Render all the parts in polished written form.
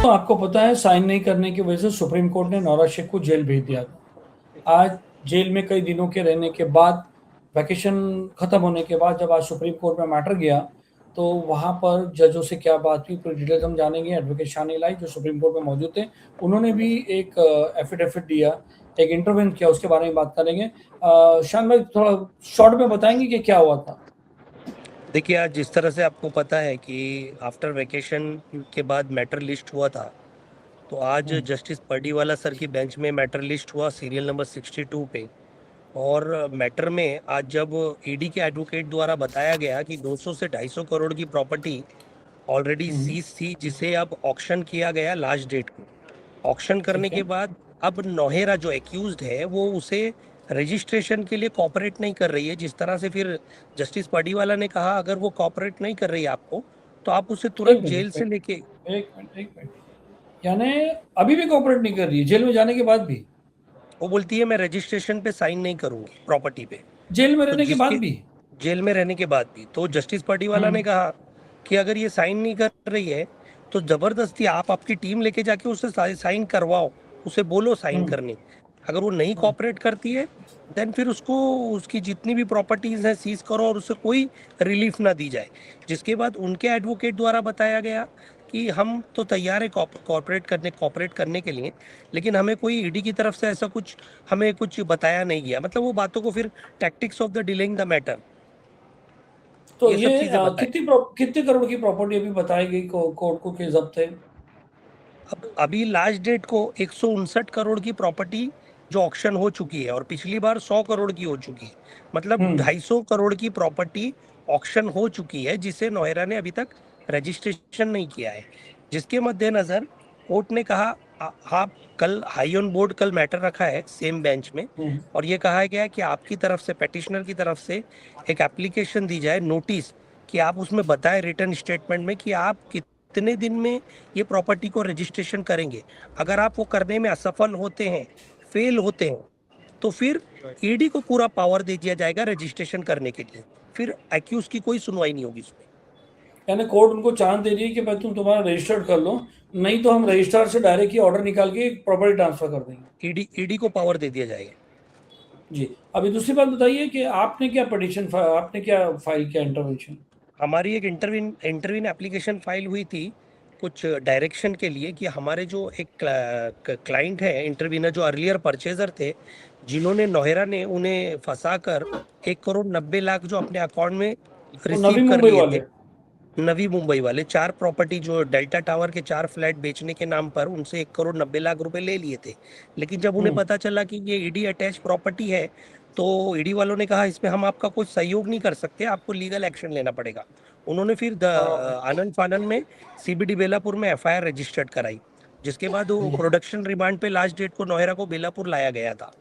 आपको पता है साइन नहीं करने की वजह से सुप्रीम कोर्ट ने नौरा शेख को जेल भेज दिया था। आज जेल में कई दिनों के रहने के बाद, वैकेशन खत्म होने के बाद जब आज सुप्रीम कोर्ट में मैटर गया, तो वहां पर जजों से क्या बात हुई पूरी डिटेल्स हम जानेंगे। एडवोकेट शानी लाई जो सुप्रीम कोर्ट में मौजूद थे, उन्होंने भी एक एफिडेविट दिया, एक इंटरव्यू किया, उसके बारे में बात करेंगे। शान भाई थोड़ा शॉर्ट में बताएंगे कि क्या हुआ था। देखिए, आज जिस तरह से आपको पता है कि आफ्टर वेकेशन के बाद मैटर लिस्ट हुआ था, तो आज हम्म, जस्टिस पर्डीवाला सर की बेंच में मैटर लिस्ट हुआ सीरियल नंबर 62 पे। और मैटर में आज जब ईडी के एडवोकेट द्वारा बताया गया कि 200 से 250 करोड़ की प्रॉपर्टी ऑलरेडी हम्म, सीज थी, जिसे अब ऑक्शन किया गया लास्ट डेट को। ऑक्शन करने ठीक के है। बाद अब नौहेरा जो एक्यूज्ड है वो उसे रजिस्ट्रेशन के लिए कॉपरेट नहीं कर रही है। जिस तरह से फिर जस्टिस पार्डीवाला ने कहा, अगर वो कॉपरेट नहीं कर रही है आपको, तो आप उसे एक तुरंत मिनट जेल से लेके। एक मिनट, यानी अभी भी कोऑपरेट नहीं कर रही है जेल में जाने के बाद भी? वो बोलती है मैं रजिस्ट्रेशन पे साइन नहीं करूंगी प्रॉपर्टी पे। जेल में तो रहने के बाद जिसके भी? जेल में रहने के बाद भी तो जस्टिस पार्टीवाला हम्म, ने कहा कि अगर ये साइन नहीं कर रही है, तो जबरदस्ती आप आपकी टीम लेके जाके उससे साइन करवाओ, उसे बोलो साइन हम्म, करने। अगर वो नहीं हम्म। कॉपरेट करती है, देन फिर उसको उसकी जितनी भी प्रॉपर्टीज हैं सीज करो और उसे कोई रिलीफ ना दी जाए। जिसके बाद उनके एडवोकेट द्वारा बताया गया कि हम तो तैयार है कॉपरेट करने के लिए, लेकिन हमें कोई ईडी की तरफ से ऐसा कुछ हमें कुछ बताया नहीं गया। मतलब वो बातों को फिर tactics of the delaying the matter, तो ये ये सब चीजें बताई। कितनी करोड़ की प्रॉपर्टी अभी बताई गई कोर्ट को कि जब्त है? अब अभी लास्ट डेट को 159 करोड़ की प्रॉपर्टी जो ऑक्शन हो चुकी है, और पिछली बार 100 करोड़ की हो चुकी है। मतलब हम्म। 250 करोड़ की प्रॉपर्टी ऑक्शन हो चुकी है, जिसे नोएरा ने अभी तक रजिस्ट्रेशन नहीं किया है। जिसके मद्देनजर कोर्ट ने कहा, आप कल हाई ऑन बोर्ड कल मैटर रखा है सेम बेंच में, हम्म। और ये कहा गया है कि आपकी तरफ से पेटिशनर की तरफ से एक एप्लीकेशन दी जाए, नोटिस, कि आप उसमें बताएं रिटर्न स्टेटमेंट में कि आप कितने दिन में ये प्रॉपर्टी को रजिस्ट्रेशन करेंगे। अगर आप वो करने में असफल होते हैं, फेल होते हैं, तो फिर ईडी को पूरा पावर दे दिया जाएगा रजिस्ट्रेशन करने के लिए। फिर एक्यूज की कोई सुनवाई नहीं होगी उसमें। यानी कोर्ट उनको चांस दे रही है कि भाई तुम तुम्हारा रजिस्टर्ड कर लो, नहीं तो हम रजिस्ट्रार से डायरेक्ट ही ऑर्डर निकाल के प्रॉपर्टी ट्रांसफर कर देंगे। ईडी को पावर दे दिया जाएगा। जी। अभी दूसरी बात बताइए कि आपने क्या फाइल किया इंटरवेंशन? हमारी एक इंटरव्यून एप्लीकेशन फाइल हुई थी कुछ डायरेक्शन के लिए, कि हमारे जो एक क्लाइंट है इंटरव्यूनर, जो अर्लियर परचेजर थे, जिन्होंने नोहेरा ने उन्हें फंसा कर 1 करोड़ 90 लाख जो अपने अकाउंट में वो रिसीव नवी कर मुंबई लिए थे। वाले? नवी मुंबई वाले 4 प्रॉपर्टी जो डेल्टा टावर के 4 फ्लैट बेचने के नाम पर उनसे 1 करोड़ 90 लाख रुपए ले लिए थे। लेकिन जब उन्हें हम्म। पता चला कि ये ईडी अटैच प्रॉपर्टी है, तो ईडी वालों ने कहा इसमें हम आपका कुछ सहयोग नहीं कर सकते, आपको लीगल एक्शन लेना पड़ेगा। उन्होंने फिर हाँ। आनंद फानन में सीबीडी बेलापुर में एफआईआर रजिस्टर्ड कराई। जिसके बाद वो प्रोडक्शन रिमांड पे लास्ट डेट को नोहेरा को बेलापुर लाया गया था।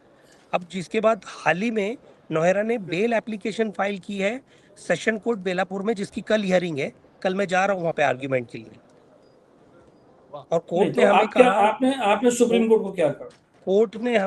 अब जिसके बाद हाल ही में नोहेरा ने बेल एप्लीकेशन फाइल की है सेशन कोर्ट बेलापुर में, जिसकी कल हियरिंग है। कल मैं जा रहा हूँ वहाँ पे आर्ग्यूमेंट के लिए। और नहीं कोर्ट ने तो हमें आप क्या कहा, आपने आपने सुप्रीम कोर्ट को क्या कहा?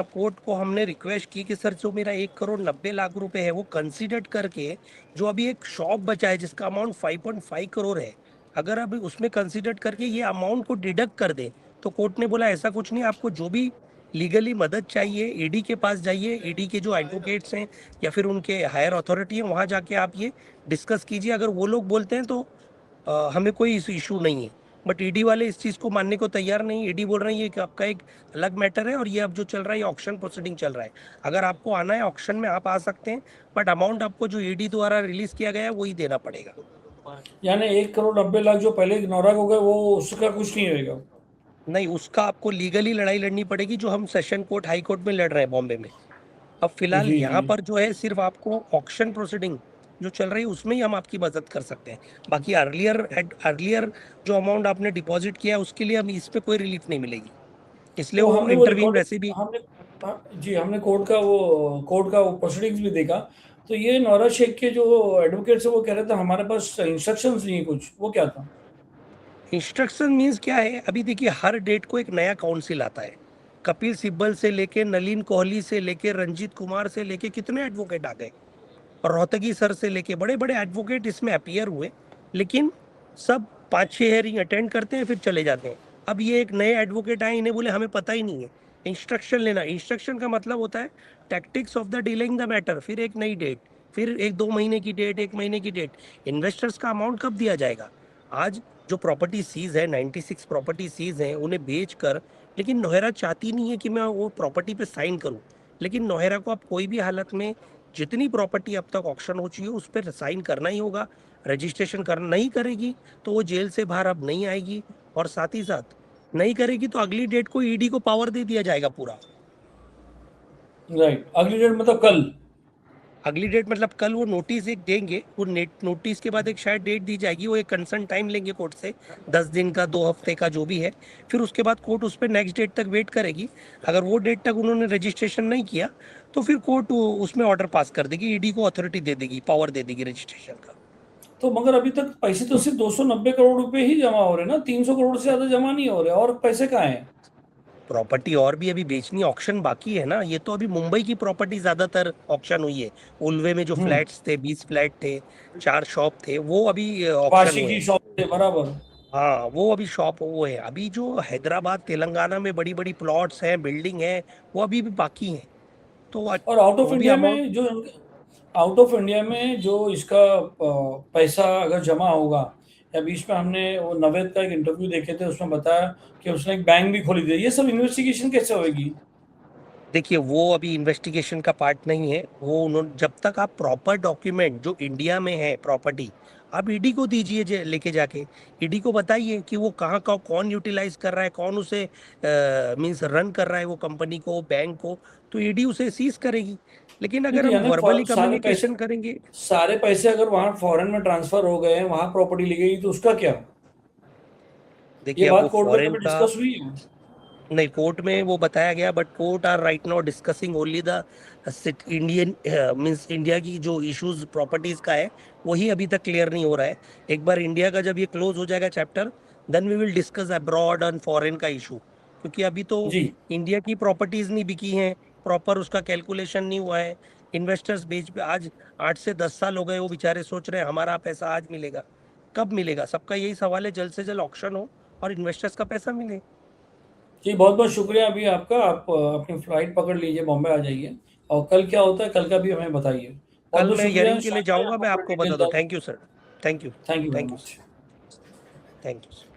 कोर्ट को हमने रिक्वेस्ट की कि सर, जो मेरा 1 करोड़ 90 लाख रुपए है वो कंसीडर करके, जो अभी एक शॉप बचा है जिसका अमाउंट 5.5 करोड़ है, अगर अभी उसमें कंसीडर करके ये अमाउंट को डिडक्ट कर दे। तो कोर्ट ने बोला ऐसा कुछ नहीं, आपको जो भी लीगली मदद चाहिए ईडी के पास जाइए, ईडी के जो एडवोकेट्स हैं या फिर उनके हायर अथॉरिटी हैं वहाँ जाके आप ये डिस्कस कीजिए। अगर वो लोग बोलते हैं तो हमें कोई इशू नहीं है। बट ईडी वाले इस चीज़ को मानने को तैयार नहीं। ईडी बोल रहे हैं ये कि आपका एक अलग मैटर है, और ये अब जो चल रहा है ये ऑक्शन प्रोसीडिंग चल रहा है। अगर आपको आना है ऑक्शन में आप आ सकते हैं, बट अमाउंट आपको जो ईडी द्वारा रिलीज किया गया है वही देना पड़ेगा। यानी 1 करोड़ 90 लाख जो पहले नौरा हो गए, वो उसका कुछ नहीं होएगा? नहीं, उसका आपको लीगली लड़ाई लड़नी पड़ेगी, जो हम सेशन कोर्ट हाई कोर्ट में लड़ रहे हैं बॉम्बे में। अब फिलहाल जी जी। यहाँ पर जो है सिर्फ आपको ऑक्शन प्रोसीडिंग जो चल रही है उसमें ही हम आपकी मदद कर सकते हैं। बाकी अर्लियर जो अमाउंट आपने डिपॉजिट किया है उसके लिए हम इस पे कोई रिलीफ नहीं मिलेगी। इसलिए तो वो हमने वो इंटरव्यून रिकॉर्डिंग वैसे भी। हमने जी, हमने कोर्ट का वो प्रोसीडिंग्स भी देखा। तो ये नौरा शेख के जो एडवोकेट्स है वो कह रहे थे हमारे पास इंस्ट्रक्शंस नहीं है कुछ, वो क्या था? इंस्ट्रक्शन मीन्स क्या है, अभी देखिए हर डेट को एक नया काउंसिल आता है। कपिल सिब्बल से लेके नलिन कोहली से लेके रंजीत कुमार से लेके कितने एडवोकेट आ गए, और रोहतगी सर से लेके बड़े बड़े एडवोकेट इसमें अपीयर हुए। लेकिन सब 5-6 हेयरिंग अटेंड करते हैं फिर चले जाते हैं। अब ये एक नए एडवोकेट आए, इन्हें बोले हमें पता ही नहीं है, इंस्ट्रक्शन लेना। इंस्ट्रक्शन का मतलब होता है tactics of the dealing the matter, फिर एक नई डेट, फिर एक 2 महीने की डेट, 1 महीने की डेट। इन्वेस्टर्स का अमाउंट कब दिया जाएगा? आज जो प्रॉपर्टी सीज है, 96 प्रॉपर्टी सीज है, उन्हें बेच कर, लेकिन नोहेरा चाहती नहीं है कि मैं वो प्रॉपर्टी पे साइन करूं। लेकिन नोहेरा को अब कोई भी हालत में जितनी प्रॉपर्टी अब तक ऑक्शन हो चुकी है उस पर साइन करना ही होगा। रजिस्ट्रेशन करना नहीं करेगी तो वो जेल से बाहर अब नहीं आएगी, और साथ ही साथ नहीं करेगी तो अगली डेट को ईडी को पावर दे दिया जाएगा पूरा। राइट, अगली डेट मतलब कल? अगली डेट मतलब कल वो नोटिस एक देंगे, वो नोटिस के बाद एक शायद डेट दी जाएगी, वो एक कंसर्न टाइम लेंगे कोर्ट से, 10 दिन का, 2 हफ्ते का, जो भी है। फिर उसके बाद कोर्ट उस पर नेक्स्ट डेट तक वेट करेगी। अगर वो डेट तक उन्होंने रजिस्ट्रेशन नहीं किया तो फिर कोर्ट उसमें ऑर्डर पास कर देगी, ईडी को अथॉरिटी दे देगी, पावर दे देगी रजिस्ट्रेशन का। तो मगर अभी तक पैसे तो सिर्फ 290 करोड़ रुपए ही जमा हो रहे ना, 300 करोड़ से ज्यादा जमा नहीं हो रहे, और पैसे कहाँ हैं? प्रॉपर्टी और भी अभी बेचनी, ऑक्शन बाकी है ना। ये तो अभी मुंबई की प्रॉपर्टी ज्यादातर ऑक्शन हुई है। उल्वे में जो हम्म। फ्लैट्स थे, 20 फ्लैट थे, 4 शॉप थे, वो अभी ऑक्शन वाशी हुए की हैं। शॉप से बराबर। हाँ, वो अभी शॉप वो है। अभी जो हैदराबाद तेलंगाना में बड़ी बड़ी प्लॉट्स हैं, बिल्डिंग है, वो अभी भी बाकी हैं। तो और आउट ऑफ वो भी इंडिया अमाउंट। में जो, आउट ऑफ इंडिया में जो इसका पैसा अगर जमा होगा, या बीच में हमने वो नवेद का एक इंटरव्यू देखे थे, उसमें बताया कि उसने एक बैंक भी खोली थी, ये सब इन्वेस्टिगेशन कैसे होगी? देखिए, वो अभी इन्वेस्टिगेशन का पार्ट नहीं है। वो उन्होंने, जब तक आप प्रॉपर डॉक्यूमेंट जो इंडिया में है प्रॉपर्टी, आप ईडी को दीजिए, लेके जाके ईडी को बताइए कि वो कहाँ का कौन यूटिलाइज कर रहा है, कौन उसे मीन्स रन कर रहा है वो कंपनी को, बैंक को, तो ईडी उसे सीज करेगी। लेकिन नहीं अगर तो हम यानी वर्बली सारे पैसे, कम्युनिकेशन करेंगे। सारे पैसे अगर वहां फॉरेन में ट्रांसफर हो गए, वहां प्रॉपर्टी ली गई, तो उसका क्या? ये देखिए, अब वो बात कोर्ट में फॉरेन कभी का, डिस्कस हुई है? नहीं, कोर्ट में वो बताया गया, but court are right now discussing only the Indian, means India की जो इश्यूज प्रॉपर्टीज का है, वही अभी तक क्लियर नहीं हो रहा है। एक बार इंडिया का जब ये क्लोज हो जाएगा chapter, then we will discuss abroad on foreign का इशू। क्योंकि अभी तो जी। इंडिया की प्रॉपर्टीज नहीं बिकी हैं, प्रॉपर उसका कैलकुलेशन नहीं हुआ है। इन्वेस्टर्स बेच पे आज 8 से 10 साल हो गए, वो बेचारे सोच रहे हैं हमारा पैसा आज मिलेगा। कब मिलेगा? सबका यही सवाल है, जल्द से जल्द ऑक्शन हो और इन्वेस्टर्स का पैसा मिले। जी, बहुत बहुत शुक्रिया अभी आपका। आप अपनी फ्लाइट पकड़ लीजिए, बॉम्बे आ जाइए, और कल क्या होता है कल का भी हमें बताइए। बहुत कल बहुत मैं शुक्रिया, हियरिंग के लिए शाम में जाऊंगा, मैं आपको आपको डिटेल बता दूं। दर्ज। Thank you sir. Thank you. Thank you very thank you much. Thank you.